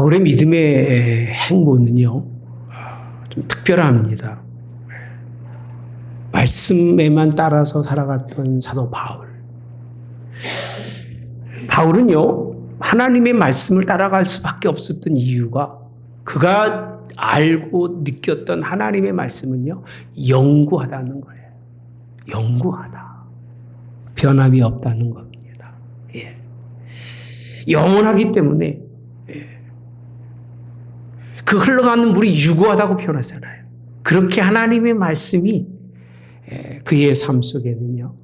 바울의 믿음의 행보는요, 좀 특별합니다. 말씀에만 따라서 살아갔던 사도 바울. 바울은요, 하나님의 말씀을 따라갈 수밖에 없었던 이유가 그가 알고 느꼈던 하나님의 말씀은요, 영구하다는 거예요. 영구하다. 변함이 없다는 겁니다. 예. 영원하기 때문에 그 흘러가는 물이 유구하다고 표현하잖아요. 그렇게 하나님의 말씀이 그의 삶 속에는요,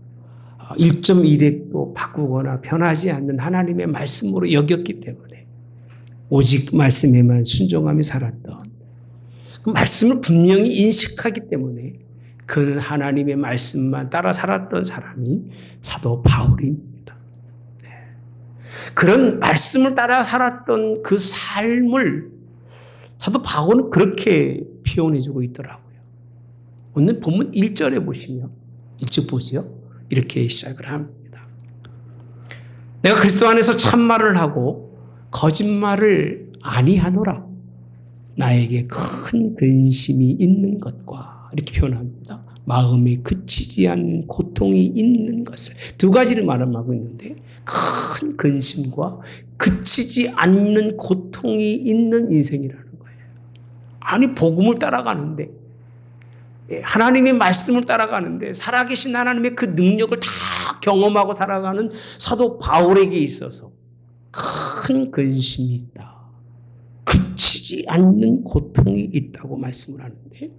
1.1핵도 바꾸거나 변하지 않는 하나님의 말씀으로 여겼기 때문에 오직 말씀에만 순종하며 살았던 그 말씀을 분명히 인식하기 때문에 그는 하나님의 말씀만 따라 살았던 사람이 사도 바울입니다. 그런 말씀을 따라 살았던 그 삶을 사도 바울은 그렇게 표현해주고 있더라고요. 오늘 본문 1절에 보시면, 1절 보세요. 이렇게 시작을 합니다. 내가 그리스도 안에서 참말을 하고 거짓말을 아니하노라. 나에게 큰 근심이 있는 것과, 이렇게 표현합니다. 마음에 그치지 않는 고통이 있는 것을. 두 가지를 말하고 있는데, 큰 근심과 그치지 않는 고통이 있는 인생이라는 거예요. 아니, 복음을 따라가는데, 하나님의 말씀을 따라가는데 살아계신 하나님의 그 능력을 다 경험하고 살아가는 사도 바울에게 있어서 큰 근심이 있다. 그치지 않는 고통이 있다고 말씀을 하는데,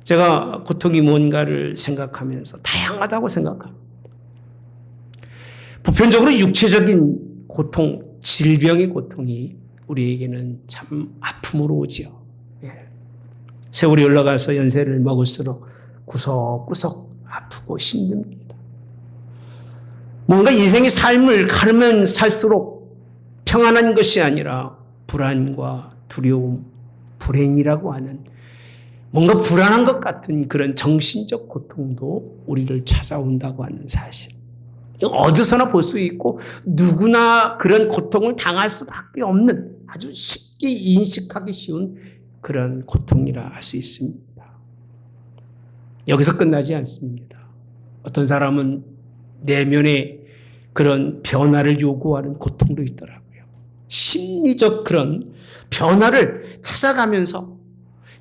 제가 고통이 뭔가를 생각하면서 다양하다고 생각합니다. 보편적으로 육체적인 고통, 질병의 고통이 우리에게는 참 아픔으로 오지요. 세월이 흘러가서 연세를 먹을수록 구석구석 아프고 힘듭니다. 뭔가 인생의 삶을 가르면 살수록 평안한 것이 아니라 불안과 두려움, 불행이라고 하는 뭔가 불안한 것 같은 그런 정신적 고통도 우리를 찾아온다고 하는 사실. 어디서나 볼 수 있고 누구나 그런 고통을 당할 수밖에 없는 아주 쉽게 인식하기 쉬운 그런 고통이라 할 수 있습니다. 여기서 끝나지 않습니다. 어떤 사람은 내면의 그런 변화를 요구하는 고통도 있더라고요. 심리적 그런 변화를 찾아가면서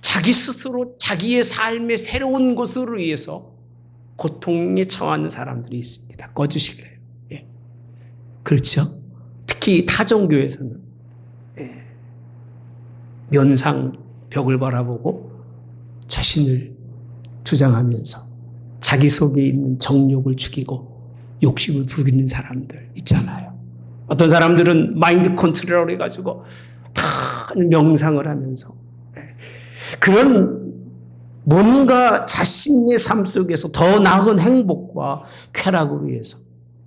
자기 스스로 자기의 삶의 새로운 곳을 위해서 고통에 처하는 사람들이 있습니다. 꺼주실래요? 예. 그렇죠? 특히 타종교에서는 면상 벽을 바라보고 자신을 주장하면서 자기 속에 있는 정욕을 죽이고 욕심을 부리는 사람들 있잖아요. 어떤 사람들은 마인드 컨트롤을 해가지고 다 명상을 하면서 그런 뭔가 자신의 삶 속에서 더 나은 행복과 쾌락을 위해서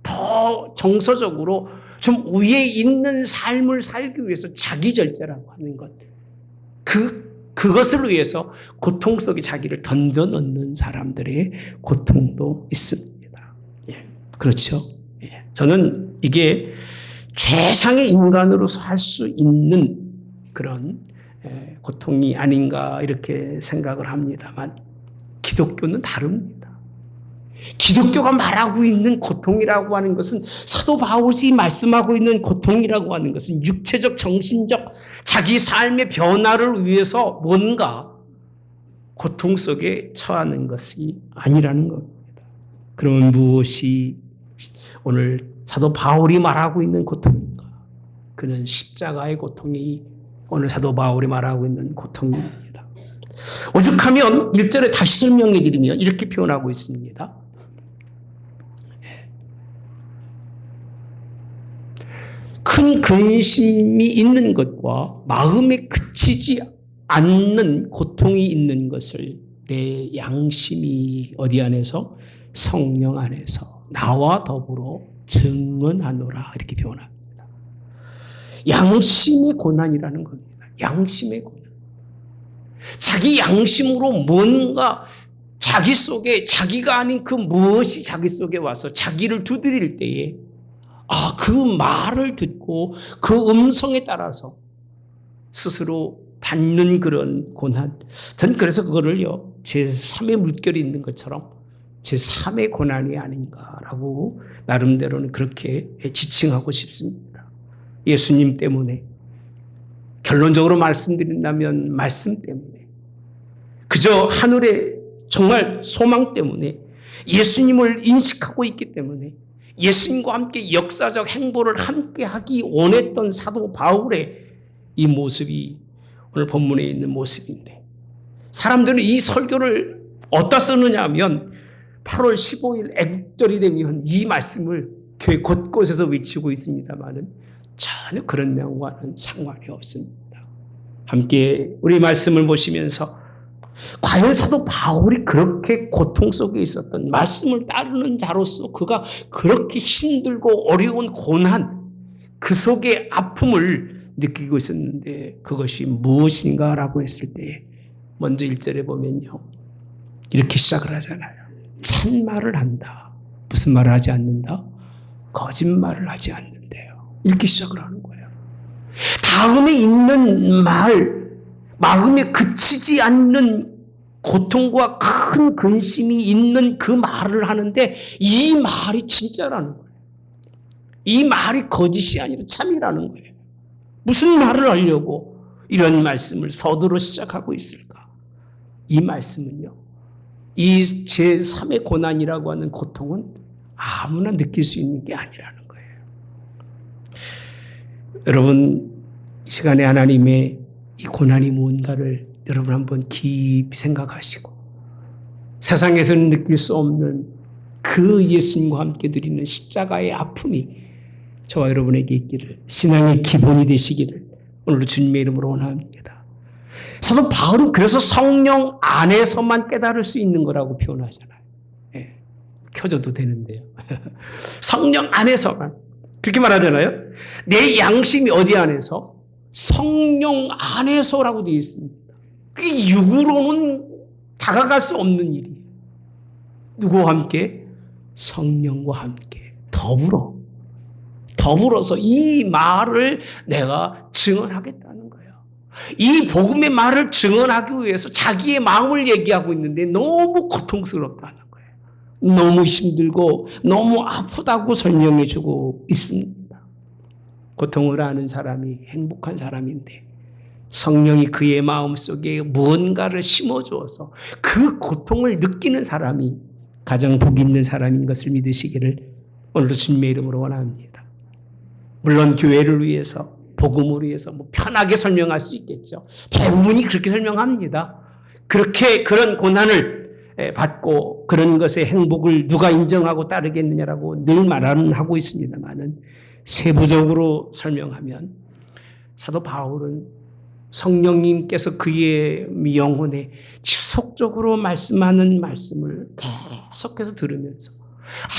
더 정서적으로 좀 위에 있는 삶을 살기 위해서 자기절제라고 하는 것, 그것을 위해서 고통 속에 자기를 던져 넣는 사람들의 고통도 있습니다. 예, 그렇죠. 예, 저는 이게 최상의 인간으로 살 수 있는 그런 고통이 아닌가 이렇게 생각을 합니다만, 기독교는 다릅니다. 기독교가 말하고 있는 고통이라고 하는 것은, 사도 바울이 말씀하고 있는 고통이라고 하는 것은 육체적, 정신적 자기 삶의 변화를 위해서 뭔가 고통 속에 처하는 것이 아니라는 겁니다. 그러면 무엇이 오늘 사도 바울이 말하고 있는 고통인가? 그는 십자가의 고통이 오늘 사도 바울이 말하고 있는 고통입니다. 오죽하면 1절에 다시 설명해 드리면 이렇게 표현하고 있습니다. 큰 근심이 있는 것과 마음에 그치지 않는 고통이 있는 것을 내 양심이 어디 안에서? 성령 안에서 나와 더불어 증언하노라, 이렇게 표현합니다. 양심의 고난이라는 겁니다. 양심의 고난. 자기 양심으로 뭔가 자기 속에 자기가 아닌 그 무엇이 자기 속에 와서 자기를 두드릴 때에 그 말을 듣고 그 음성에 따라서 스스로 받는 그런 고난. 전 그래서 그거를요, 제3의 물결이 있는 것처럼 제3의 고난이 아닌가라고 나름대로는 그렇게 지칭하고 싶습니다. 예수님 때문에, 결론적으로 말씀드린다면 말씀 때문에, 그저 하늘의 정말 소망 때문에, 예수님을 인식하고 있기 때문에, 예수님과 함께 역사적 행보를 함께 하기 원했던 사도 바울의 이 모습이 오늘 본문에 있는 모습인데, 사람들은 이 설교를 어디다 쓰느냐 하면 8월 15일 애국절이 되면 이 말씀을 교회 곳곳에서 외치고 있습니다만은 전혀 그런 내용과는 상관이 없습니다. 함께 우리 말씀을 보시면서 과연 사도 바울이 그렇게 고통 속에 있었던, 말씀을 따르는 자로서 그가 그렇게 힘들고 어려운 고난, 그 속의 아픔을 느끼고 있었는데 그것이 무엇인가라고 했을 때 먼저 1절에 보면요, 이렇게 시작을 하잖아요. 참말을 한다. 무슨 말을 하지 않는다? 거짓말을 하지 않는데요. 이렇게 시작을 하는 거예요. 다음에 있는 말, 마음에 그치지 않는 고통과 큰 근심이 있는 그 말을 하는데 이 말이 진짜라는 거예요. 이 말이 거짓이 아니라 참이라는 거예요. 무슨 말을 하려고 이런 말씀을 서두로 시작하고 있을까? 이 말씀은요, 이 제3의 고난이라고 하는 고통은 아무나 느낄 수 있는 게 아니라는 거예요. 여러분, 이 시간에 하나님의 이 고난이 뭔가를 여러분 한번 깊이 생각하시고, 세상에서는 느낄 수 없는 그 예수님과 함께 드리는 십자가의 아픔이 저와 여러분에게 있기를, 신앙의 기본이 되시기를 오늘도 주님의 이름으로 원합니다. 사도 바울은 그래서 성령 안에서만 깨달을 수 있는 거라고 표현하잖아요. 예, 켜져도 되는데요. 성령 안에서만. 그렇게 말하잖아요. 내 양심이 어디 안에서? 성령 안에서라고 되어 있습니다. 그게 육으로는 다가갈 수 없는 일이에요. 누구와 함께? 성령과 함께 더불어서 이 말을 내가 증언하겠다는 거예요. 이 복음의 말을 증언하기 위해서 자기의 마음을 얘기하고 있는데 너무 고통스럽다는 거예요. 너무 힘들고 너무 아프다고 설명해 주고 있습니다. 고통을 아는 사람이 행복한 사람인데 성령이 그의 마음속에 무언가를 심어주어서 그 고통을 느끼는 사람이 가장 복 있는 사람인 것을 믿으시기를 오늘도 주님의 이름으로 원합니다. 물론 교회를 위해서, 복음을 위해서 편하게 설명할 수 있겠죠. 대부분이 그렇게 설명합니다. 그렇게 그런 고난을 받고 그런 것의 행복을 누가 인정하고 따르겠느냐라고 늘 말은 하고 있습니다만은 세부적으로 설명하면 사도 바울은 성령님께서 그의 영혼에 지속적으로 말씀하는 말씀을 계속해서 들으면서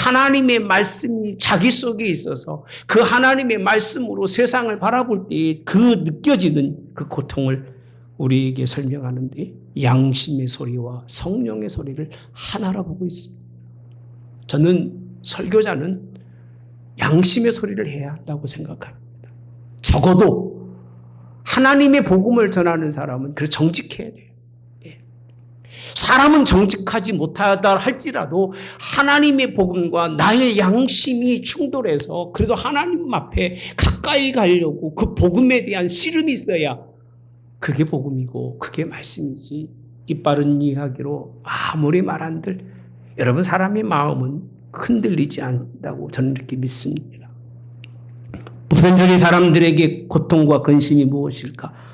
하나님의 말씀이 자기 속에 있어서 그 하나님의 말씀으로 세상을 바라볼 때 그 느껴지는 그 고통을 우리에게 설명하는데 양심의 소리와 성령의 소리를 하나로 보고 있습니다. 저는 설교자는 양심의 소리를 해야 한다고 생각합니다. 적어도 하나님의 복음을 전하는 사람은 그래서 정직해야 돼요. 사람은 정직하지 못하다 할지라도 하나님의 복음과 나의 양심이 충돌해서 그래도 하나님 앞에 가까이 가려고 그 복음에 대한 씨름이 있어야 그게 복음이고 그게 말씀이지, 이빠른 이야기로 아무리 말한들 여러분 사람의 마음은 흔들리지 않는다고 저는 이렇게 믿습니다. 보편적인 사람들에게 고통과 근심이 무엇일까?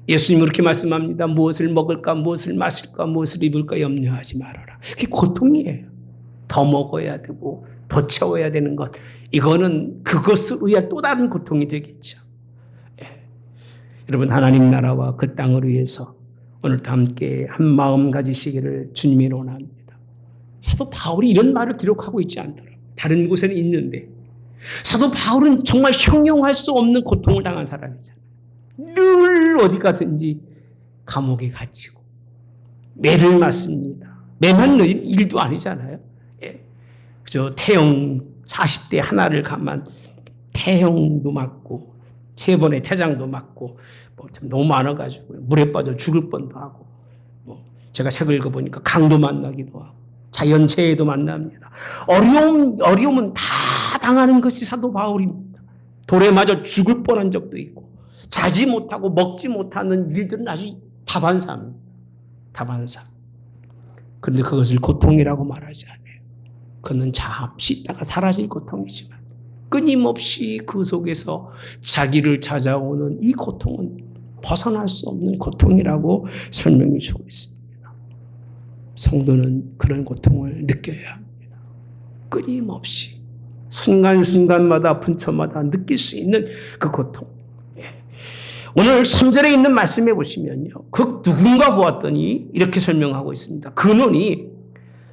예수님은 그렇게 말씀합니다. 무엇을 먹을까, 무엇을 마실까, 무엇을 입을까 염려하지 말아라. 그게 고통이에요. 더 먹어야 되고 더 채워야 되는 것. 이거는 그것을 위한 또 다른 고통이 되겠죠. 예. 여러분 하나님 나라와 그 땅을 위해서 오늘도 함께 한 마음 가지시기를 주님이 원합니다. 사도 바울이 이런 말을 기록하고 있지 않더라고요. 다른 곳에는 있는데 사도 바울은 정말 형용할 수 없는 고통을 당한 사람이잖아요. 늘 어디 가든지 감옥에 갇히고 매를 맞습니다. 매 맞는 일도 아니잖아요. 예. 그저 태형 40대 하나를 감한 태형도 맞고 3번의 태장도 맞고 좀 너무 많아가지고 물에 빠져 죽을 뻔도 하고 제가 책을 읽어보니까 강도 만나기도 하고 자연재해도 만납니다. 어려움은 다 당하는 것이 사도 바울입니다. 돌에 맞아 죽을 뻔한 적도 있고 자지 못하고 먹지 못하는 일들은 아주 다반사입니다. 다반사. 그런데 그것을 고통이라고 말하지 않아요. 그는 잠시 있다가 사라질 고통이지만 끊임없이 그 속에서 자기를 찾아오는 이 고통은 벗어날 수 없는 고통이라고 설명해 주고 있습니다. 성도는 그런 고통을 느껴야 합니다. 끊임없이 순간순간마다 분초마다 느낄 수 있는 그 고통. 오늘 3절에 있는 말씀에 보시면요. 그 누군가 보았더니 이렇게 설명하고 있습니다. 그노니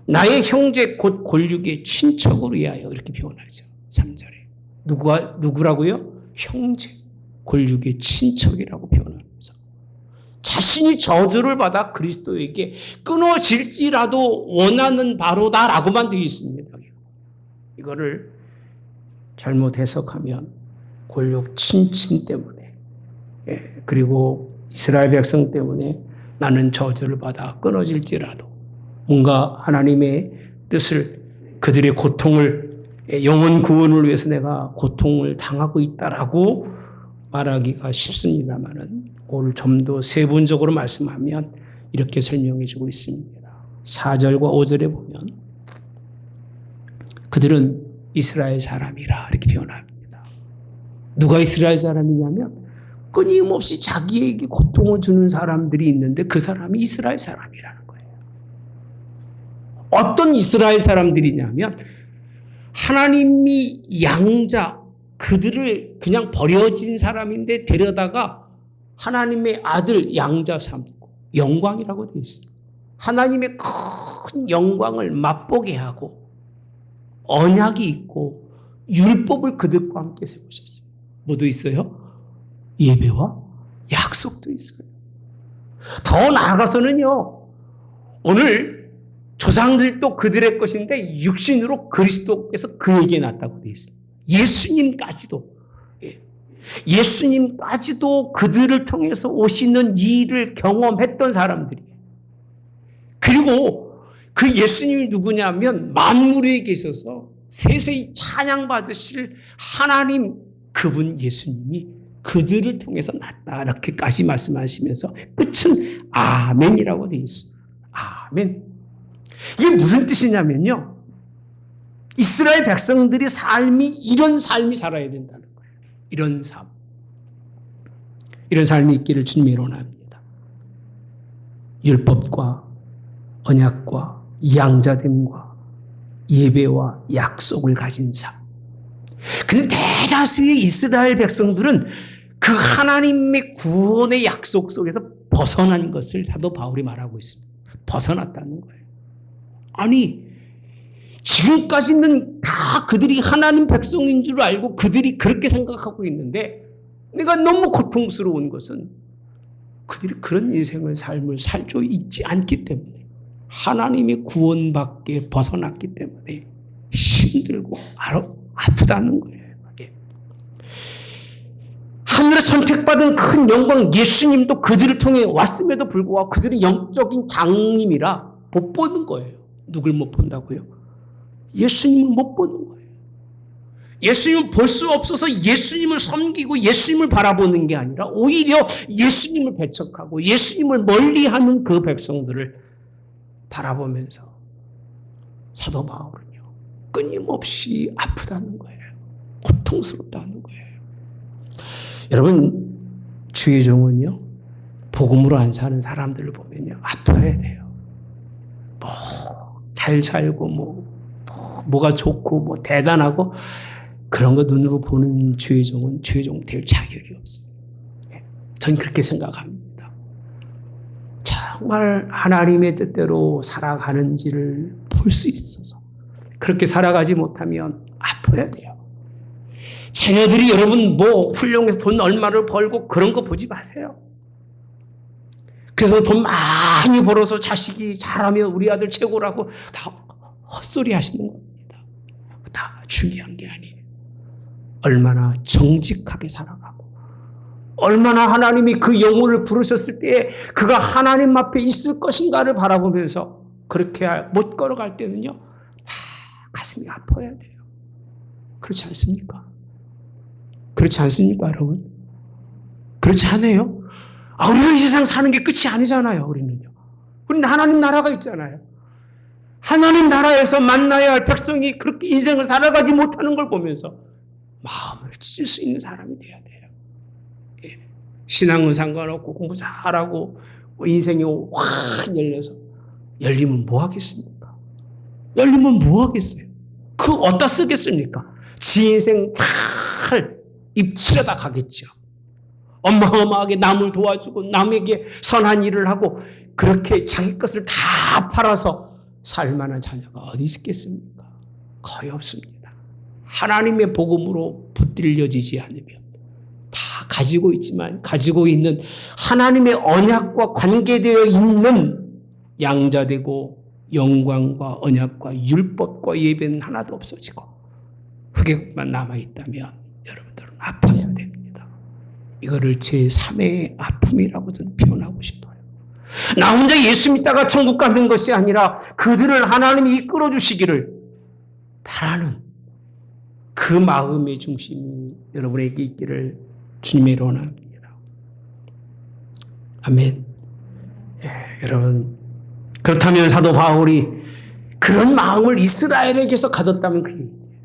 나의 형제 곧 골육의 친척으로 위하여 이렇게 표현하죠. 3절에. 누구라고요? 형제. 골육의 친척이라고 표현하면서 자신이 저주를 받아 그리스도에게 끊어질지라도 원하는 바로다라고만 되어 있습니다. 이거를 잘못 해석하면 골육 친친 때문에 그리고 이스라엘 백성 때문에 나는 저주를 받아 끊어질지라도 뭔가 하나님의 뜻을 그들의 고통을 영혼 구원을 위해서 내가 고통을 당하고 있다라고 말하기가 쉽습니다만은 오늘 좀 더 세분적으로 말씀하면 이렇게 설명해 주고 있습니다. 4절과 5절에 보면 그들은 이스라엘 사람이라 이렇게 표현합니다. 누가 이스라엘 사람이냐면 끊임없이 자기에게 고통을 주는 사람들이 있는데 그 사람이 이스라엘 사람이라는 거예요. 어떤 이스라엘 사람들이냐면 하나님이 양자 그들을 그냥 버려진 사람인데 데려다가 하나님의 아들 양자 삼고 영광이라고 되어 있습니다. 하나님의 큰 영광을 맛보게 하고 언약이 있고 율법을 그들과 함께 세우셨어요. 뭐도 있어요? 예배와 약속도 있어요. 더 나아가서는요. 오늘 조상들도 그들의 것인데 육신으로 그리스도께서 그에게 났다고 되어 있습니다. 예수님까지도 그들을 통해서 오시는 일을 경험했던 사람들이에요. 그리고 그 예수님이 누구냐면 만물에 계셔서 세세히 찬양받으실 하나님 그분 예수님이 그들을 통해서 났다. 이렇게까지 말씀하시면서 끝은 아멘이라고 되어 있어요. 아멘. 이게 무슨 뜻이냐면요. 이스라엘 백성들이 이런 삶이 살아야 된다는 거예요. 이런 삶. 이런 삶이 있기를 주님이 원합니다. 율법과 언약과 양자됨과 예배와 약속을 가진 삶. 근데 대다수의 이스라엘 백성들은 그 하나님의 구원의 약속 속에서 벗어난 것을 사도 바울이 말하고 있습니다. 벗어났다는 거예요. 아니, 지금까지는 다 그들이 하나님 백성인 줄 알고 그들이 그렇게 생각하고 있는데 내가 너무 고통스러운 것은 그들이 그런 인생을 삶을 살 수 있지 않기 때문에 하나님의 구원밖에 벗어났기 때문에 힘들고 아프다는 거예요. 하늘에 선택받은 큰 영광 예수님도 그들을 통해 왔음에도 불구하고 그들이 영적인 장님이라 못 보는 거예요. 누굴 못 본다고요? 예수님을 못 보는 거예요. 예수님을 볼 수 없어서 예수님을 섬기고 예수님을 바라보는 게 아니라 오히려 예수님을 배척하고 예수님을 멀리하는 그 백성들을 바라보면서 사도 바울은요. 끊임없이 아프다는 거예요. 고통스럽다는 거예요. 여러분 주의 종은요. 복음으로 안 사는 사람들을 보면요. 아파야 돼요. 잘 살고 뭐가 좋고 대단하고 그런 거 눈으로 보는 주의 종은 주의 종 될 자격이 없어요. 전 그렇게 생각합니다. 정말 하나님의 뜻대로 살아가는지를 볼 수 있어서 그렇게 살아가지 못하면 아파야 돼요. 자녀들이 여러분 훌륭해서 돈 얼마를 벌고 그런 거 보지 마세요. 그래서 돈 많이 벌어서 자식이 잘하면 우리 아들 최고라고 다 헛소리 하시는 겁니다. 다 중요한 게 아니에요. 얼마나 정직하게 살아가고 얼마나 하나님이 그 영혼을 부르셨을 때에 그가 하나님 앞에 있을 것인가를 바라보면서 그렇게 못 걸어갈 때는요, 가슴이 아파야 돼요. 그렇지 않습니까? 그렇지 않습니까, 여러분? 그렇지 않아요? 우리가 이 세상 사는 게 끝이 아니잖아요, 우리는요. 우리는 하나님 나라가 있잖아요. 하나님 나라에서 만나야 할 백성이 그렇게 인생을 살아가지 못하는 걸 보면서 마음을 찢을 수 있는 사람이 돼야 돼요. 예. 신앙은 상관없고 공부 잘하고 인생이 확 열려서 열리면 뭐 하겠습니까? 열리면 뭐 하겠어요? 그거 어디다 쓰겠습니까? 지 인생 잘 입치려다 가겠죠. 어마어마하게 남을 도와주고 남에게 선한 일을 하고 그렇게 자기 것을 다 팔아서 살 만한 자녀가 어디 있겠습니까? 거의 없습니다. 하나님의 복음으로 붙들려지지 않으면 다 가지고 있지만 가지고 있는 하나님의 언약과 관계되어 있는 양자되고 영광과 언약과 율법과 예배는 하나도 없어지고 흑역만 남아있다면 여러분들은 아파야 됩니다. 이거를 제3의 아픔이라고 저는 표현하고 싶어요. 나 혼자 예수 믿다가 천국 가는 것이 아니라 그들을 하나님이 이끌어 주시기를 바라는 그 마음의 중심이 여러분에게 있기를 주님의 원합니다. 아멘. 예, 여러분 그렇다면 사도 바울이 그런 마음을 이스라엘에게서 가졌다면 그 얘기예요.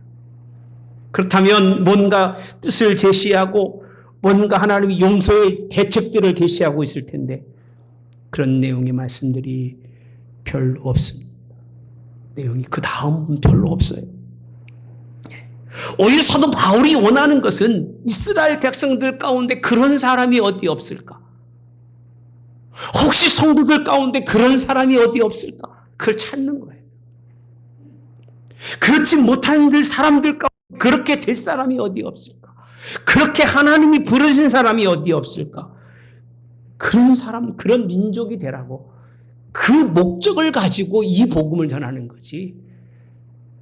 그렇다면 뭔가 뜻을 제시하고 뭔가 하나님이 용서의 대책들을 제시하고 있을 텐데 그런 내용의 말씀들이 별로 없습니다. 내용이 그 다음은 별로 없어요. 오히려 사도 바울이 원하는 것은 이스라엘 백성들 가운데 그런 사람이 어디 없을까? 혹시 성도들 가운데 그런 사람이 어디 없을까? 그걸 찾는 거예요. 그렇지 못한 사람들 가운데 그렇게 될 사람이 어디 없을까? 그렇게 하나님이 부르신 사람이 어디 없을까? 그런 사람, 그런 민족이 되라고 그 목적을 가지고 이 복음을 전하는 거지.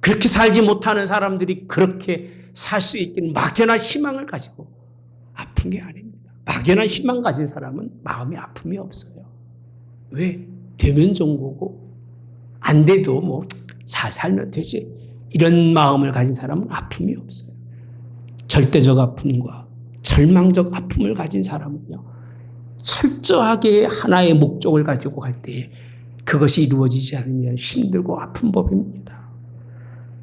그렇게 살지 못하는 사람들이 그렇게 살 수 있기는 막연한 희망을 가지고 아픈 게 아닙니다. 막연한 희망 가진 사람은 마음에 아픔이 없어요. 왜? 되면 좋은 거고 안 돼도 뭐 잘 살면 되지. 이런 마음을 가진 사람은 아픔이 없어요. 절대적 아픔과 절망적 아픔을 가진 사람은요. 철저하게 하나의 목적을 가지고 갈 때 그것이 이루어지지 않으면 힘들고 아픈 법입니다.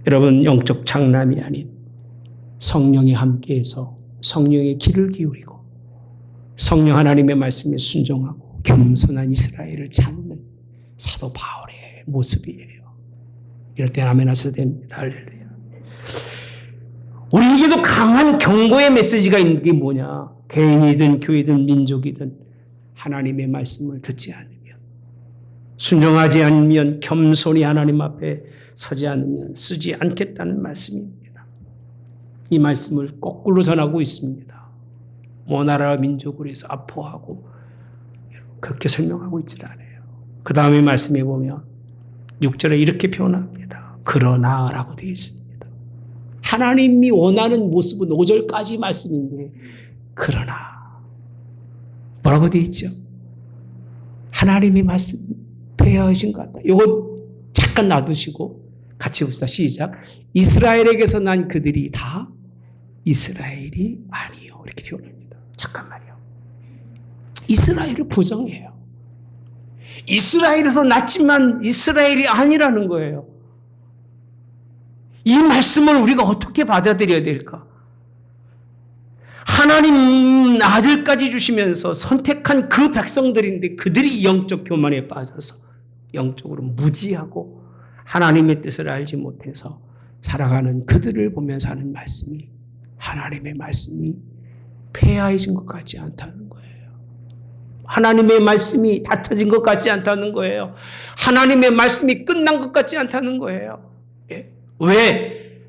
여러분 영적 장남이 아닌 성령이 함께해서 성령의 귀를 기울이고 성령 하나님의 말씀에 순종하고 겸손한 이스라엘을 찾는 사도 바울의 모습이에요. 이럴 때 아멘 하셔도 됩니다. 할렐루야. 우리에게도 강한 경고의 메시지가 있는 게 뭐냐? 개인이든 교회든 민족이든 하나님의 말씀을 듣지 않으면 순종하지 않으면 겸손히 하나님 앞에 서지 않으면 쓰지 않겠다는 말씀입니다. 이 말씀을 거꾸로 전하고 있습니다. 모나라 민족을 해서 아파하고 그렇게 설명하고 있지 않아요. 그 다음에 말씀해 보면 6절에 이렇게 표현합니다. 그러나라고 되어 있습니다. 하나님이 원하는 모습은 5절까지 말씀인데 그러나 뭐라고 되어 있죠? 하나님이 말씀 폐하신 것 같다. 이거 잠깐 놔두시고 같이 봅시다. 시작. 이스라엘에게서 난 그들이 다 이스라엘이 아니요. 이렇게 표현합니다. 잠깐만요. 이스라엘을 부정해요. 이스라엘에서 났지만 이스라엘이 아니라는 거예요. 이 말씀을 우리가 어떻게 받아들여야 될까? 하나님 아들까지 주시면서 선택한 그 백성들인데 그들이 영적 교만에 빠져서 영적으로 무지하고 하나님의 뜻을 알지 못해서 살아가는 그들을 보면서 하는 말씀이 하나님의 말씀이 폐하해진 것 같지 않다는 거예요. 하나님의 말씀이 닫혀진 것 같지 않다는 거예요. 하나님의 말씀이 끝난 것 같지 않다는 거예요. 예. 왜?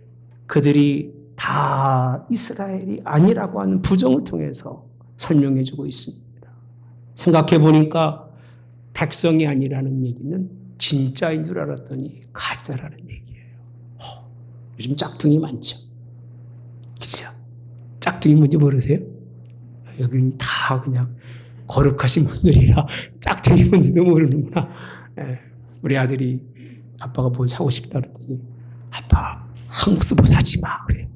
그들이 다 이스라엘이 아니라고 하는 부정을 통해서 설명해 주고 있습니다. 생각해 보니까 백성이 아니라는 얘기는 진짜인 줄 알았더니 가짜라는 얘기예요. 요즘 짝퉁이 많죠. 그죠? 짝퉁이 뭔지 모르세요? 여기는 다 그냥 거룩하신 분들이라 짝퉁이 뭔지도 모르는구나. 예. 우리 아들이 아빠가 뭘 사고 싶다 그랬더니 아빠 한국 스모 사지 마 그래요.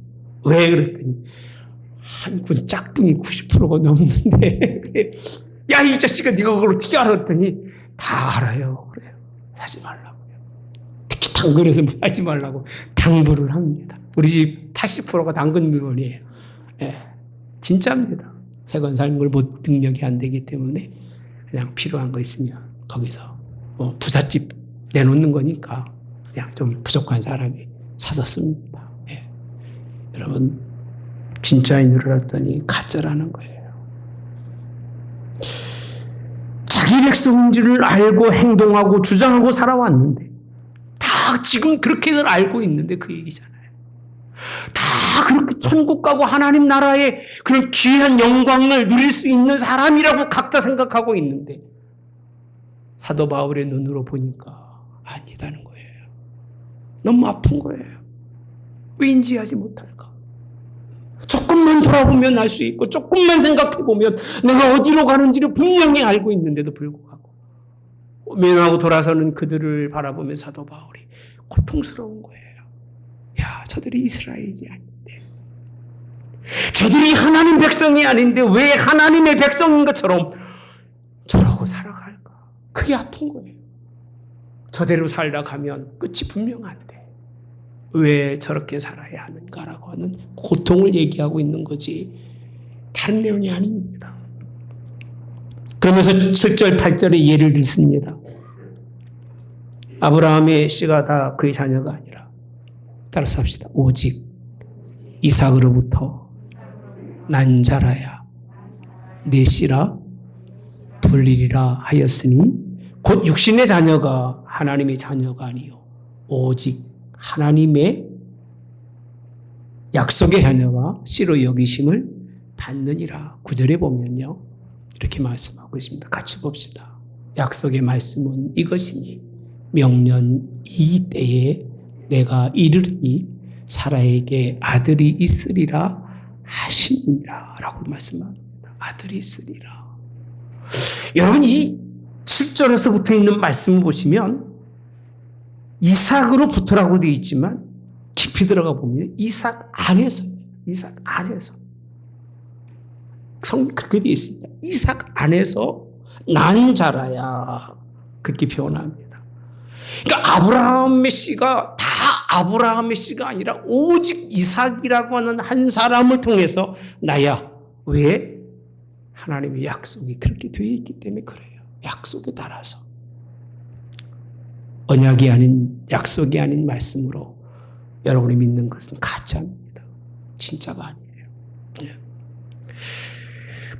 왜 그랬더니 한국은 짝퉁이 90%가 넘는데 그래. 야 이 자식아 네가 그걸 어떻게 알아 그랬더니 다 알아요. 그래요. 사지 말라고요. 특히 당근에서 사지 말라고 당부를 합니다. 우리 집 80%가 당근 물건이에요. 예. 진짜입니다. 세관 사는 걸 못 능력이 안 되기 때문에 그냥 필요한 거 있으면 거기서 뭐 부잣집 내놓는 거니까 그냥 좀 부족한 사람이 사서 씁니다. 예. 여러분 진짜인 줄 알았더니 가짜라는 거예요. 자기 백성인 줄 알고 행동하고 주장하고 살아왔는데 다 지금 그렇게들 알고 있는데 그 얘기잖아요. 다 그렇게 천국 가고 하나님 나라의 그런 귀한 영광을 누릴 수 있는 사람이라고 각자 생각하고 있는데 사도 바울의 눈으로 보니까 아니다는 거예요. 너무 아픈 거예요. 왜 인지하지 못할까? 조금만 돌아보면 알 수 있고 조금만 생각해보면 내가 어디로 가는지를 분명히 알고 있는데도 불구하고 면하고 돌아서는 그들을 바라보며 사도 바울이 고통스러운 거예요. 야, 저들이 이스라엘이 아닌데, 저들이 하나님 백성이 아닌데 왜 하나님의 백성인 것처럼 저러고 살아갈까? 그게 아픈 거예요. 저대로 살다 가면 끝이 분명한데 왜 저렇게 살아야 하는가라고 하는 고통을 얘기하고 있는 거지 다른 내용이 아닙니다. 그러면서 7절 8절에 예를 듣습니다. 아브라함의 씨가 다 그의 자녀가 아니라 따라서 합시다. 오직 이삭으로부터 난 자라야 내 씨라 불리리라 하였으니 곧 육신의 자녀가 하나님의 자녀가 아니요 오직 하나님의 약속의 자녀가 씨로 여기심을 받느니라. 9절에 보면요 이렇게 말씀하고 있습니다. 같이 봅시다. 약속의 말씀은 이것이니 명년 이 때에 내가 이르리니 사라에게 아들이 있으리라 하시니라 라고 말씀합니다. 아들이 있으리라. 여러분 이 7절에서 붙어 있는 말씀을 보시면 이삭으로부터라고 되어 있지만 깊이 들어가 보면 이삭 안에서 성경이 그렇게 되어 있습니다. 이삭 안에서 난 자라야 그렇게 표현합니다. 그러니까 아브라함의 씨가 다 아브라함의 씨가 아니라 오직 이삭이라고 하는 한 사람을 통해서 나야. 왜? 하나님의 약속이 그렇게 되어 있기 때문에 그래요. 약속에 따라서. 언약이 아닌 약속이 아닌 말씀으로 여러분이 믿는 것은 가짜입니다. 진짜가 아니에요.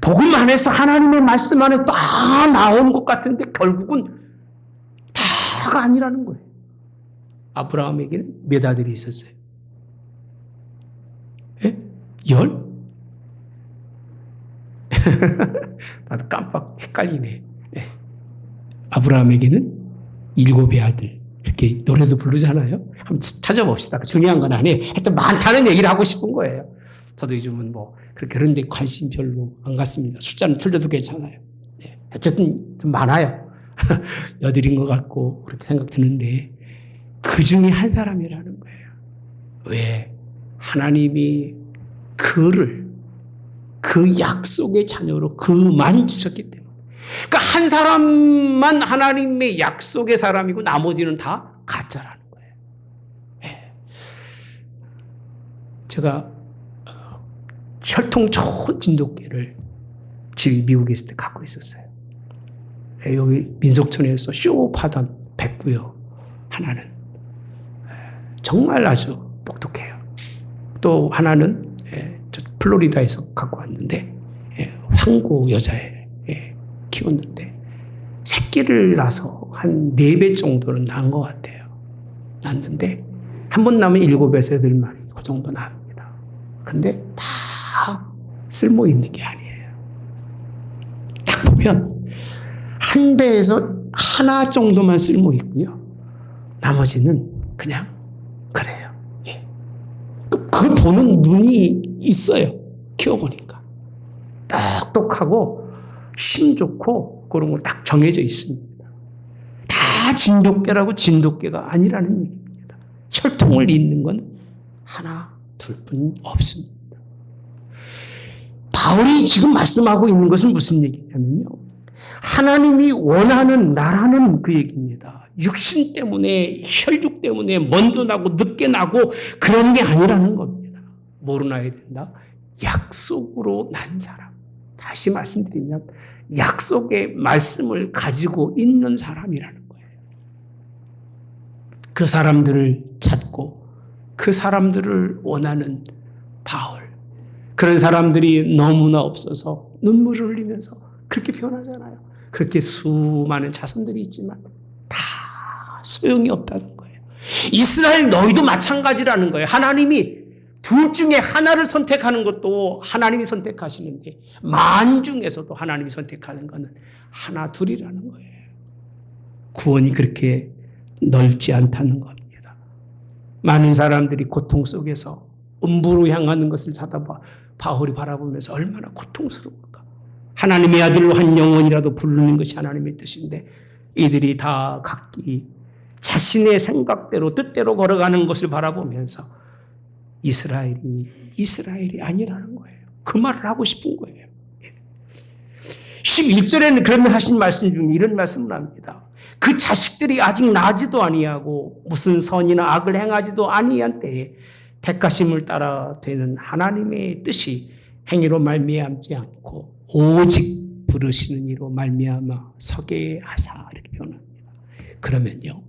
복음 안에서 하나님의 말씀 안에 다 나온 것 같은데 결국은 다가 아니라는 거예요. 아브라함에게는 몇 아들이 있었어요? 예? 10? 나도 깜빡 헷갈리네. 예. 아브라함에게는 7의 아들. 이렇게 노래도 부르잖아요. 한번 찾아봅시다. 중요한 건 아니에요. 하여튼 많다는 얘기를 하고 싶은 거예요. 저도 요즘은 뭐 그런 데 관심 별로 안 갖습니다. 숫자는 틀려도 괜찮아요. 예. 어쨌든 좀 많아요. 여들인 것 같고 그렇게 생각 드는데 그 중에 한 사람이라는 거예요. 왜? 하나님이 그를 그 약속의 자녀로 그만 주셨기 때문에. 그러니까 한 사람만 하나님의 약속의 사람이고 나머지는 다 가짜라는 거예요. 네. 제가 혈통 좋은 진돗개를 집이 미국에 있을 때 갖고 있었어요. 여기 민속촌에서 쇼파던 뱉고요. 하나는 정말 아주 똑똑해요. 또 하나는 플로리다에서 갖고 왔는데 황고 여자애 키웠는데 새끼를 낳아서 한 4배 정도는 낳은 것 같아요. 낳았는데 한 번 낳으면 7에서 8마리 그 정도 낳습니다. 근데 다 쓸모 있는 게 아니에요. 딱 보면 한 배에서 하나 정도만 쓸모 있고요. 나머지는 그냥 그래요. 예. 그걸 보는 눈이 있어요. 키워보니까. 똑똑하고 힘 좋고 그런 거 딱 정해져 있습니다. 다 진돗개라고 진돗개가 아니라는 얘기입니다. 혈통을 잇는 건 하나 둘뿐 없습니다. 바울이 지금 말씀하고 있는 것은 무슨 얘기냐면요. 하나님이 원하는 나라는 그 얘기입니다. 육신 때문에 혈육 때문에 먼저 나고 늦게 나고 그런 게 아니라는 겁니다. 뭐로 나야 된다? 약속으로 난 사람. 다시 말씀드리면 약속의 말씀을 가지고 있는 사람이라는 거예요. 그 사람들을 찾고 그 사람들을 원하는 바울. 그런 사람들이 너무나 없어서 눈물을 흘리면서 그렇게 표현하잖아요. 그렇게 수많은 자손들이 있지만 다 소용이 없다는 거예요. 이스라엘 너희도 마찬가지라는 거예요. 하나님이 둘 중에 하나를 선택하는 것도 하나님이 선택하시는데 만 중에서도 하나님이 선택하는 것은 하나 둘이라는 거예요. 구원이 그렇게 넓지 않다는 겁니다. 많은 사람들이 고통 속에서 음부로 향하는 것을 바울이 바라보면서 얼마나 고통스러울까. 하나님의 아들로 한 영혼이라도 부르는 것이 하나님의 뜻인데 이들이 다 각기 자신의 생각대로 뜻대로 걸어가는 것을 바라보면서 이스라엘이 아니라는 거예요. 그 말을 하고 싶은 거예요. 11절에는 그러면 하신 말씀 중에 이런 말씀을 합니다. 그 자식들이 아직 나지도 아니하고 무슨 선이나 악을 행하지도 아니한 때에 택하심을 따라 되는 하나님의 뜻이 행위로 말미암지 않고 오직 부르시는 이로 말미암아 서게 하사 이렇게 표현합니다. 그러면요.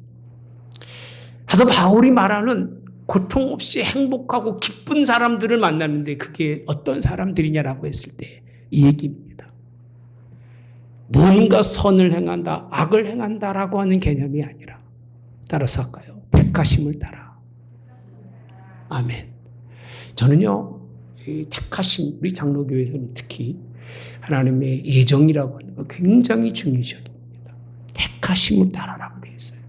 하도 바울이 말하는 고통 없이 행복하고 기쁜 사람들을 만나는데 그게 어떤 사람들이냐라고 했을 때 이 얘기입니다. 뭔가 선을 행한다, 악을 행한다라고 하는 개념이 아니라 따라서 할까요? 택하심을 따라. 아멘. 저는요, 이 택하심, 우리 장로교회에서는 특히 하나님의 예정이라고 하는 거 굉장히 중요시 여깁니다. 택하심을 따라라고 되어 있어요.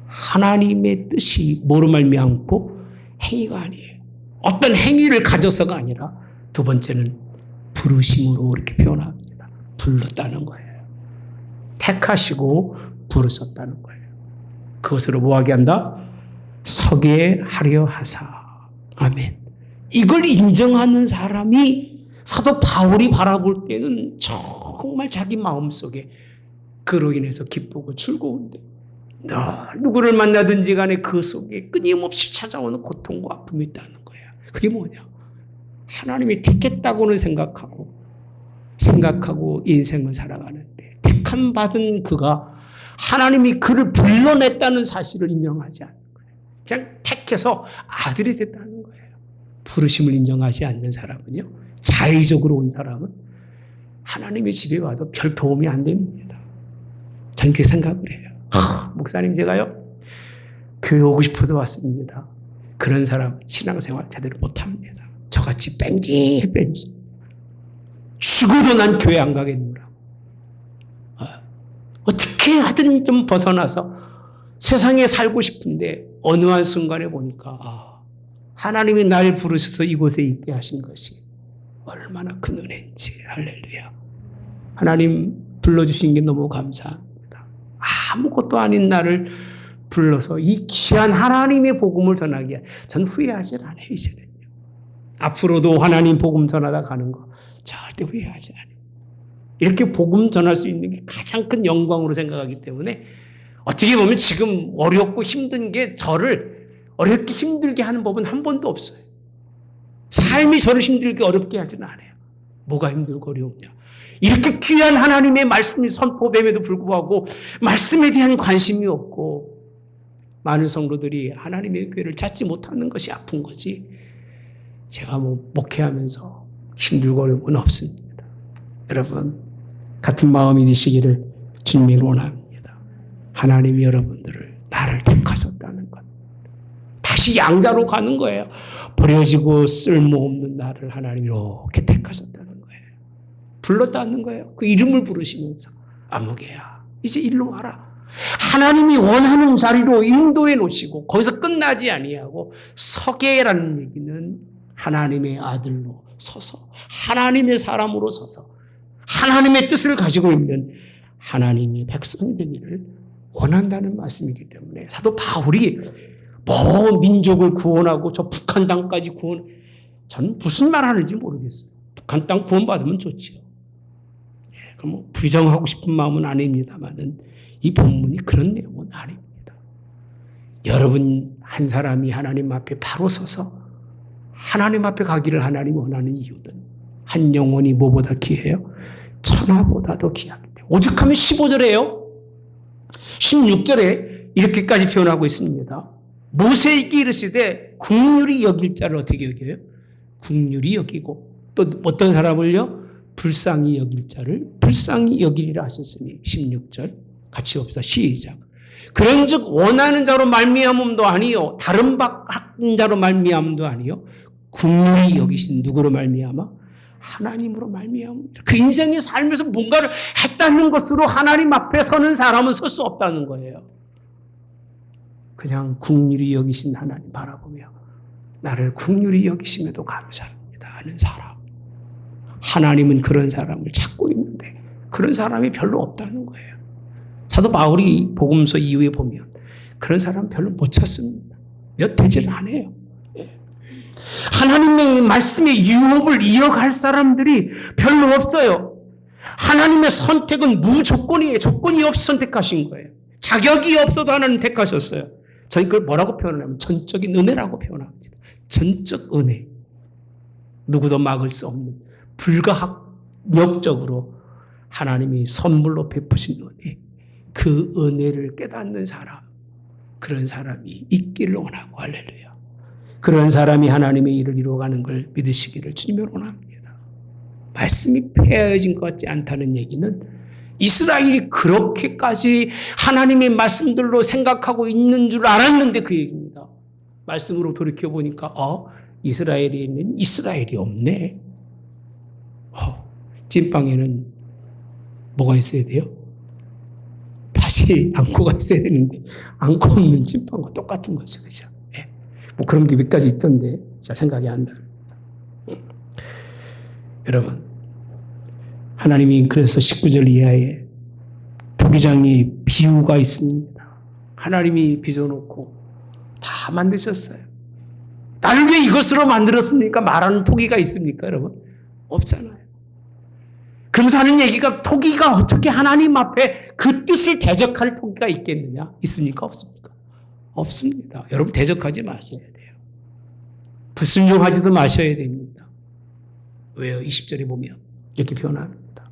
하나님의 뜻이 뭐로 말미암고 행위가 아니에요. 어떤 행위를 가져서가 아니라 두 번째는 부르심으로 이렇게 표현합니다. 불렀다는 거예요. 택하시고 부르셨다는 거예요. 그것으로 뭐하게 한다? 서게 하려 하사. 아멘. 이걸 인정하는 사람이 사도 바울이 바라볼 때는 정말 자기 마음속에 그로 인해서 기쁘고 즐거운데 누구를 만나든지 간에 그 속에 끊임없이 찾아오는 고통과 아픔이 있다는 거예요. 그게 뭐냐? 하나님이 택했다고는 생각하고 인생을 살아가는데 택함 받은 그가 하나님이 그를 불러냈다는 사실을 인정하지 않는 거예요. 그냥 택해서 아들이 됐다는 거예요. 부르심을 인정하지 않는 사람은요. 자의적으로 온 사람은 하나님의 집에 와도 별 도움이 안 됩니다. 전 그렇게 생각을 해요. 목사님 제가요. 교회 오고 싶어서 왔습니다. 그런 사람 신앙생활 제대로 못합니다. 저같이 뺑지 죽어도 난 교회 안 가겠노라고. 어떻게 하든 좀 벗어나서 세상에 살고 싶은데 어느 한 순간에 보니까 하나님이 나를 부르셔서 이곳에 있게 하신 것이 얼마나 큰 은혜인지. 할렐루야. 하나님 불러주신 게 너무 감사합니다. 아무것도 아닌 나를 불러서 이 귀한 하나님의 복음을 전하기에 전 후회하지 않아요. 이제는요. 앞으로도 하나님 복음 전하다 가는 거 절대 후회하지 않아요. 이렇게 복음 전할 수 있는 게 가장 큰 영광으로 생각하기 때문에 어떻게 보면 지금 어렵고 힘든 게 저를 어렵게 힘들게 하는 법은 한 번도 없어요. 삶이 저를 힘들게 어렵게 하지는 않아요. 뭐가 힘들고 어려우냐. 이렇게 귀한 하나님의 말씀이 선포됨에도 불구하고 말씀에 대한 관심이 없고 많은 성도들이 하나님의 교회를 찾지 못하는 것이 아픈 거지. 제가 목회하면서 힘들고 어려운 건 없습니다. 여러분 같은 마음이 되시기를 주님이 원합니다. 하나님이 여러분들을 나를 택하셨다는 것. 다시 양자로 가는 거예요. 버려지고 쓸모없는 나를 하나님이 이렇게 택하셨다는 거예요. 불렀다는 거예요. 그 이름을 부르시면서 아무개야 이제 일로 와라. 하나님이 원하는 자리로 인도해 놓으시고 거기서 끝나지 아니하고 서게라는 얘기는 하나님의 아들로 서서 하나님의 사람으로 서서 하나님의 뜻을 가지고 있는 하나님의 백성이 되기를 원한다는 말씀이기 때문에 사도 바울이 뭐 민족을 구원하고 저 북한 땅까지 구원, 저는 무슨 말 하는지 모르겠어요. 북한 땅 구원받으면 좋지요. 그럼 뭐 부정하고 싶은 마음은 아닙니다만은 이 본문이 그런 내용은 아닙니다. 여러분 한 사람이 하나님 앞에 바로 서서 하나님 앞에 가기를 하나님이 원하는 이유는 한 영혼이 뭐보다 귀해요? 천하보다도 귀하기 때문에. 오죽하면 15절에요. 16절에 이렇게까지 표현하고 있습니다. 모세에게 이르시되 긍휼히 여길 자를 어떻게 여겨요? 긍휼히 여기고 또 어떤 사람을요? 불쌍히 여길 자를 불쌍히 여기리라 하셨으니 16절 같이 봅시다. 시작. 그런즉 원하는 자로 말미암음도 아니요 다른 박한 자로 말미암음도 아니요 긍휼히 여기신 누구로 말미암아? 하나님으로 말미암아. 그 인생의 삶에서 뭔가를 했다는 것으로 하나님 앞에 서는 사람은 설 수 없다는 거예요. 그냥 긍휼히 여기신 하나님 바라보며 나를 긍휼히 여기심에도 감사합니다 하는 사람. 하나님은 그런 사람을 찾고 있는데 그런 사람이 별로 없다는 거예요. 사도 바울이 복음서 이후에 보면 그런 사람 별로 못 찾습니다. 몇 되지는 않아요. 하나님의 말씀의 유업을 이어갈 사람들이 별로 없어요. 하나님의 선택은 무조건이에요. 조건이 없이 선택하신 거예요. 자격이 없어도 하나님 택하셨어요. 저희 그걸 뭐라고 표현하냐면 전적인 은혜라고 표현합니다. 전적 은혜. 누구도 막을 수 없는 불가항력적으로 하나님이 선물로 베푸신 은혜. 그 은혜를 깨닫는 사람. 그런 사람이 있기를 원하고 할렐루야. 그런 사람이 하나님의 일을 이루어가는 걸 믿으시기를 주님으로 원합니다. 말씀이 폐해진 것 같지 않다는 얘기는 이스라엘이 그렇게까지 하나님의 말씀들로 생각하고 있는 줄 알았는데 그 얘기입니다. 말씀으로 돌이켜보니까 이스라엘에는 이스라엘이 없네. 찐빵에는 뭐가 있어야 돼요? 팥이 앙코가 있어야 되는데 앙코 없는 찐빵과 똑같은 거죠. 그죠? 뭐 그런 게 몇 가지 있던데 잘 생각이 안 나요. 여러분 하나님이 그래서 19절 이하에 토기장에 비유가 있습니다. 하나님이 빚어놓고 다 만드셨어요. 나를 왜 이것으로 만들었습니까? 말하는 토기가 있습니까 여러분? 없잖아요. 그러면서 하는 얘기가 토기가 어떻게 하나님 앞에 그 뜻을 대적할 토기가 있겠느냐? 있습니까? 없습니까? 없습니다. 여러분 대적하지 마셔야 돼요. 불순종하지도 마셔야 됩니다. 왜요? 20절에 보면 이렇게 표현합니다.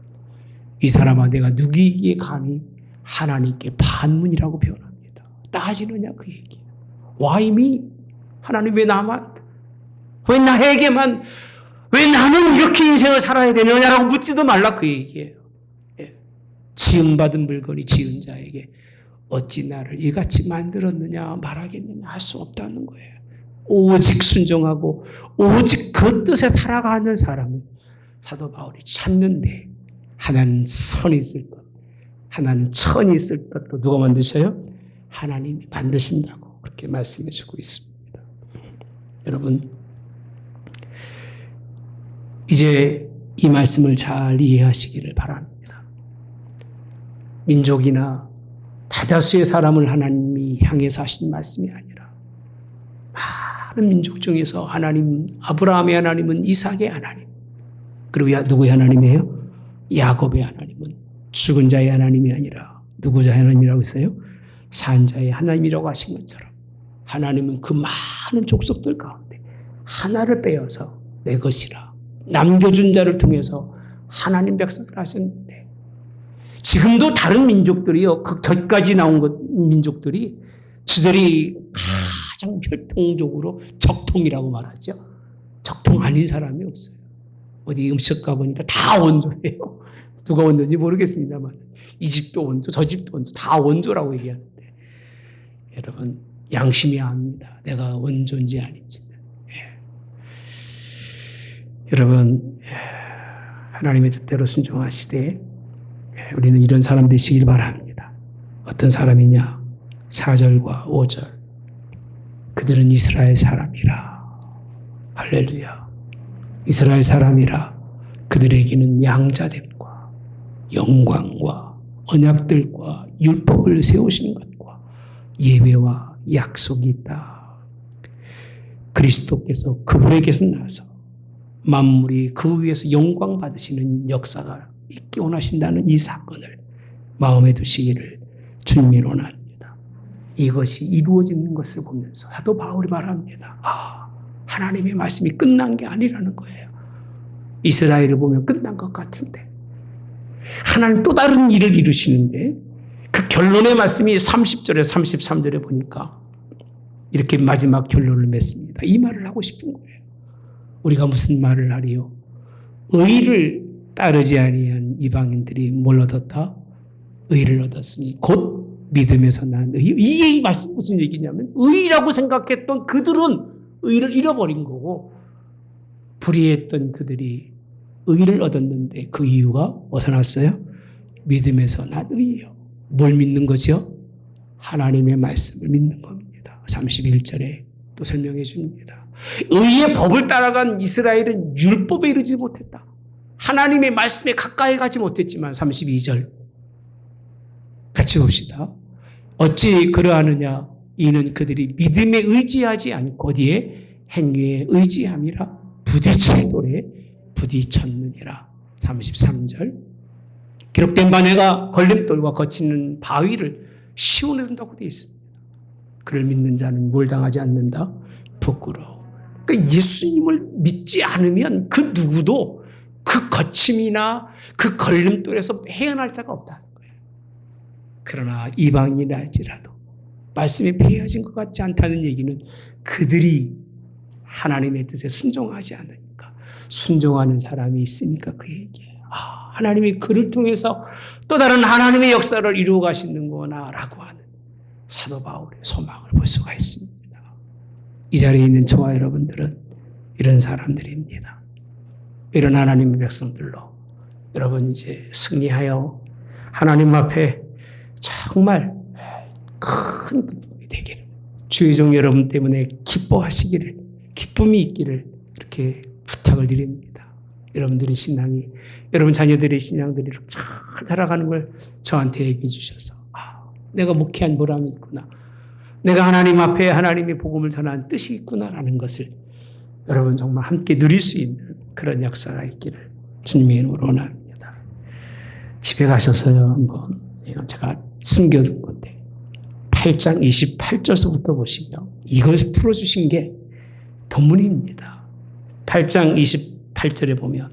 이 사람아 내가 누구에게 감히 하나님께 반문이라고 표현합니다. 따지느냐 그 얘기예요. Why me? 하나님 왜 나만? 왜 나에게만? 왜 나는 이렇게 인생을 살아야 되느냐라고 묻지도 말라 그 얘기예요. 지음받은 물건이 지은 자에게 어찌 나를 이같이 만들었느냐 말하겠느냐 할 수 없다는 거예요. 오직 순종하고 오직 그 뜻에 살아가는 사람을 사도 바울이 찾는데 하나는 선이 있을 것, 하나는 천이 있을 것도 누가 만드셔요? 하나님이 만드신다고 그렇게 말씀해 주고 있습니다. 여러분 이제 이 말씀을 잘 이해하시기를 바랍니다. 민족이나 대다수의 사람을 하나님이 향해서 하신 말씀이 아니라 많은 민족 중에서 하나님, 아브라함의 하나님은 이삭의 하나님, 그리고 누구의 하나님이에요? 야곱의 하나님은 죽은 자의 하나님이 아니라 누구의 하나님이라고 했어요? 산 자의 하나님이라고 하신 것처럼 하나님은 그 많은 족속들 가운데 하나를 빼어서 내 것이라 남겨준 자를 통해서 하나님 백성을 하셨는데 지금도 다른 민족들이요. 그 곁까지 나온 민족들이 지들이 가장 혈통적으로 적통이라고 말하죠. 적통 아닌 사람이 없어요. 어디 음식 가보니까 다 원조예요. 누가 원조인지 모르겠습니다만 이 집도 원조, 저 집도 원조, 다 원조라고 얘기하는데 여러분 양심이 압니다. 내가 원조인지 아닌지. 여러분 하나님의 뜻대로 순종하시되 우리는 이런 사람 되시길 바랍니다. 어떤 사람이냐? 4절과 5절 그들은 이스라엘 사람이라. 할렐루야. 이스라엘 사람이라 그들에게는 양자됨과 영광과 언약들과 율법을 세우시는 것과 예배와 약속이 있다. 그리스도께서 그분에게서 나서 만물이 그 위에서 영광 받으시는 역사가 있기 원하신다는 이 사건을 마음에 두시기를 주님이 원합니다. 이것이 이루어지는 것을 보면서 사도 바울이 말합니다. 하나님의 말씀이 끝난 게 아니라는 거예요. 이스라엘을 보면 끝난 것 같은데 하나님 또 다른 일을 이루시는데 그 결론의 말씀이 30절에 33절에 보니까 이렇게 마지막 결론을 맺습니다. 이 말을 하고 싶은 거예요. 우리가 무슨 말을 하리요? 의를 따르지 아니한 이방인들이 뭘 얻었다? 의를 얻었으니 곧 믿음에서 난 의. 이 말씀 무슨 얘기냐면 의라고 생각했던 그들은 의를 잃어버린 거고 불의했던 그들이 의를 얻었는데 그 이유가 어디서 났어요? 믿음에서 난 의예요. 뭘 믿는 거죠? 하나님의 말씀을 믿는 겁니다. 31절에 또 설명해 줍니다. 의의 법을 따라간 이스라엘은 율법에 이르지 못했다. 하나님의 말씀에 가까이 가지 못했지만 32절 같이 봅시다. 어찌 그러하느냐? 이는 그들이 믿음에 의지하지 않고 어디에? 행위에 의지함이라 부딪힌 돌에 부딪혔느니라. 33절 기록된 바 내가 걸림돌과 거치는 바위를 씌워낸다고 되어 있습니다. 그를 믿는 자는 뭘 당하지 않는다? 부끄러워. 그러니까 예수님을 믿지 않으면 그 누구도 그 거침이나 그 걸림돌에서 헤어날 자가 없다는 거예요. 그러나 이방인이라 할지라도 말씀에 배해진 것 같지 않다는 얘기는 그들이 하나님의 뜻에 순종하지 않으니까 순종하는 사람이 있으니까 그 얘기예요. 하나님이 그를 통해서 또 다른 하나님의 역사를 이루어 가시는구나 라고 하는 사도 바울의 소망을 볼 수가 있습니다. 이 자리에 있는 저와 여러분들은 이런 사람들입니다. 이런 하나님의 백성들로 여러분 이제 승리하여 하나님 앞에 정말 큰 기쁨이 되기를, 주의 종 여러분 때문에 기뻐하시기를, 기쁨이 있기를 이렇게 부탁을 드립니다. 여러분들의 신앙이, 여러분 자녀들의 신앙들이 잘 살아가는 걸 저한테 얘기해 주셔서 내가 목회한 보람이 있구나, 내가 하나님 앞에 하나님의 복음을 전한 뜻이 있구나라는 것을 여러분 정말 함께 누릴 수 있는 그런 역사가 있기를 주님의 이름으로 원합니다. 집에 가셔서요 한번, 이건 제가 숨겨둔 건데 8장 28절서부터 보시면 이것을 풀어주신 게 본문입니다. 8장 28절에 보면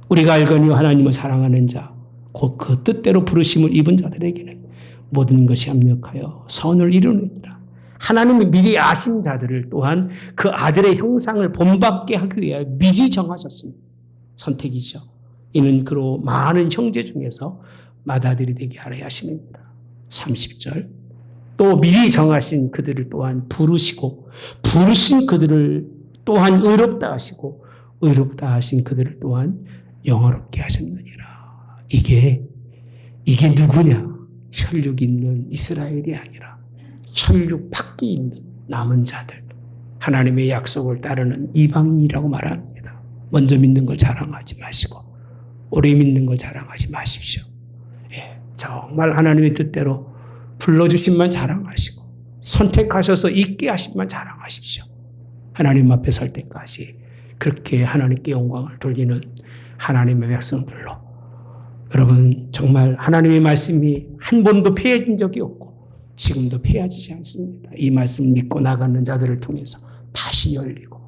우리가 알거니 하나님을 사랑하는 자 곧 그 뜻대로 부르심을 입은 자들에게는 모든 것이 합력하여 선을 이루느니라. 하나님이 미리 아신 자들을 또한 그 아들의 형상을 본받게 하기 위하여 미리 정하셨습니다. 선택이죠. 이는 그로 많은 형제 중에서 맏아들이 되게 하려 하심입니다. 30절 또 미리 정하신 그들을 또한 부르시고 부르신 그들을 또한 의롭다 하시고 의롭다 하신 그들을 또한 영화롭게 하셨느니라. 이게 누구냐? 혈육 있는 이스라엘이 아니라 혈육 밖에 있는 남은 자들, 하나님의 약속을 따르는 이방인이라고 말합니다. 먼저 믿는 걸 자랑하지 마시고 오래 믿는 걸 자랑하지 마십시오. 정말 하나님의 뜻대로 불러주신만 자랑하시고 선택하셔서 있게 하신만 자랑하십시오. 하나님 앞에 설 때까지 그렇게 하나님께 영광을 돌리는 하나님의 백성들로 여러분 정말 하나님의 말씀이 한 번도 폐해진 적이 없고 지금도 폐해지지 않습니다. 이 말씀을 믿고 나가는 자들을 통해서 다시 열리고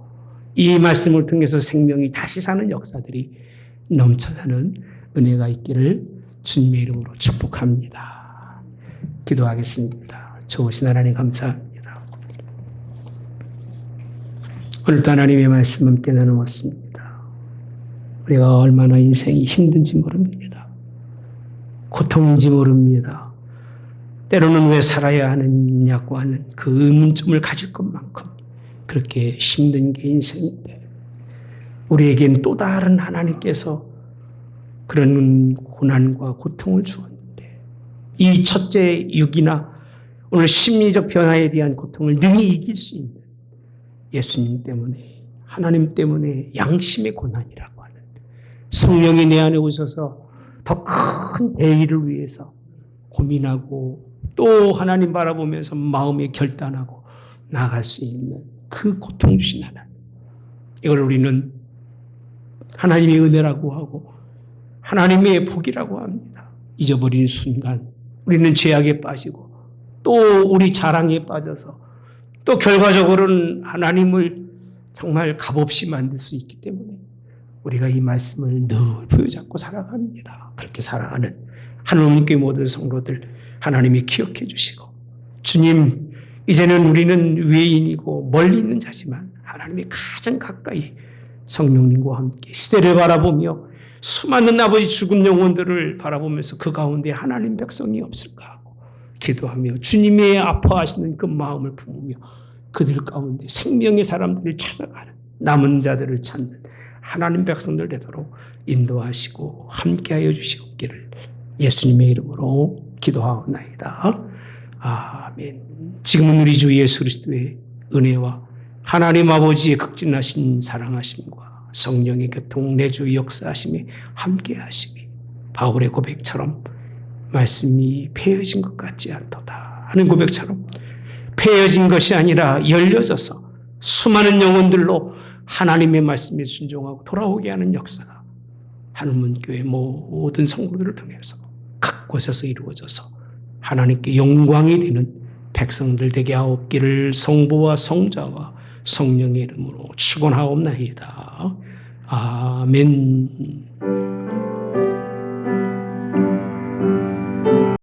이 말씀을 통해서 생명이 다시 사는 역사들이 넘쳐나는 은혜가 있기를 주님의 이름으로 축복합니다. 기도하겠습니다. 좋으신 하나님 감사합니다. 오늘도 하나님의 말씀 함께 나누었습니다. 우리가 얼마나 인생이 힘든지 모릅니다. 고통인지 모릅니다. 때로는 왜 살아야 하느냐고 하는 그 의문점을 가질 것만큼 그렇게 힘든 게 인생인데 우리에겐 또 다른 하나님께서 그런 고난과 고통을 주었는데 이 첫째 육이나 오늘 심리적 변화에 대한 고통을 능히 이길 수 있는 예수님 때문에 하나님 때문에 양심의 고난이라고 하는 성령이 내 안에 오셔서 더 큰 대의를 위해서 고민하고 또 하나님 바라보면서 마음에 결단하고 나아갈 수 있는 그 고통 주신 하나님. 이걸 우리는 하나님의 은혜라고 하고 하나님의 복이라고 합니다. 잊어버리는 순간 우리는 죄악에 빠지고 또 우리 자랑에 빠져서 또 결과적으로는 하나님을 정말 값없이 만들 수 있기 때문에 우리가 이 말씀을 늘 부여잡고 살아갑니다. 그렇게 살아가는 하나님께 모든 성도들 하나님이 기억해 주시고 주님 이제는 우리는 외인이고 멀리 있는 자지만 하나님이 가장 가까이 성령님과 함께 시대를 바라보며 수많은 아버지 죽은 영혼들을 바라보면서 그 가운데 하나님 백성이 없을까 하고 기도하며 주님의 아파하시는 그 마음을 품으며 그들 가운데 생명의 사람들을 찾아가는 남은 자들을 찾는 하나님 백성들 되도록 인도하시고 함께하여 주시옵기를 예수님의 이름으로 기도하옵나이다. 아멘. 지금은 우리 주 예수 그리스도의 은혜와 하나님 아버지의 극진하신 사랑하심과 성령의 교통 내주 역사하심에 함께하시기 바울의 고백처럼 말씀이 폐해진 것 같지 않도다 하는 고백처럼 폐해진 것이 아니라 열려져서 수많은 영혼들로 하나님의 말씀에 순종하고 돌아오게 하는 역사가 한문교회 모든 성도들을 통해서 각 곳에서 이루어져서 하나님께 영광이 되는 백성들 되게 하옵기를 성부와 성자와 성령의 이름으로 축원하옵나이다. 아멘.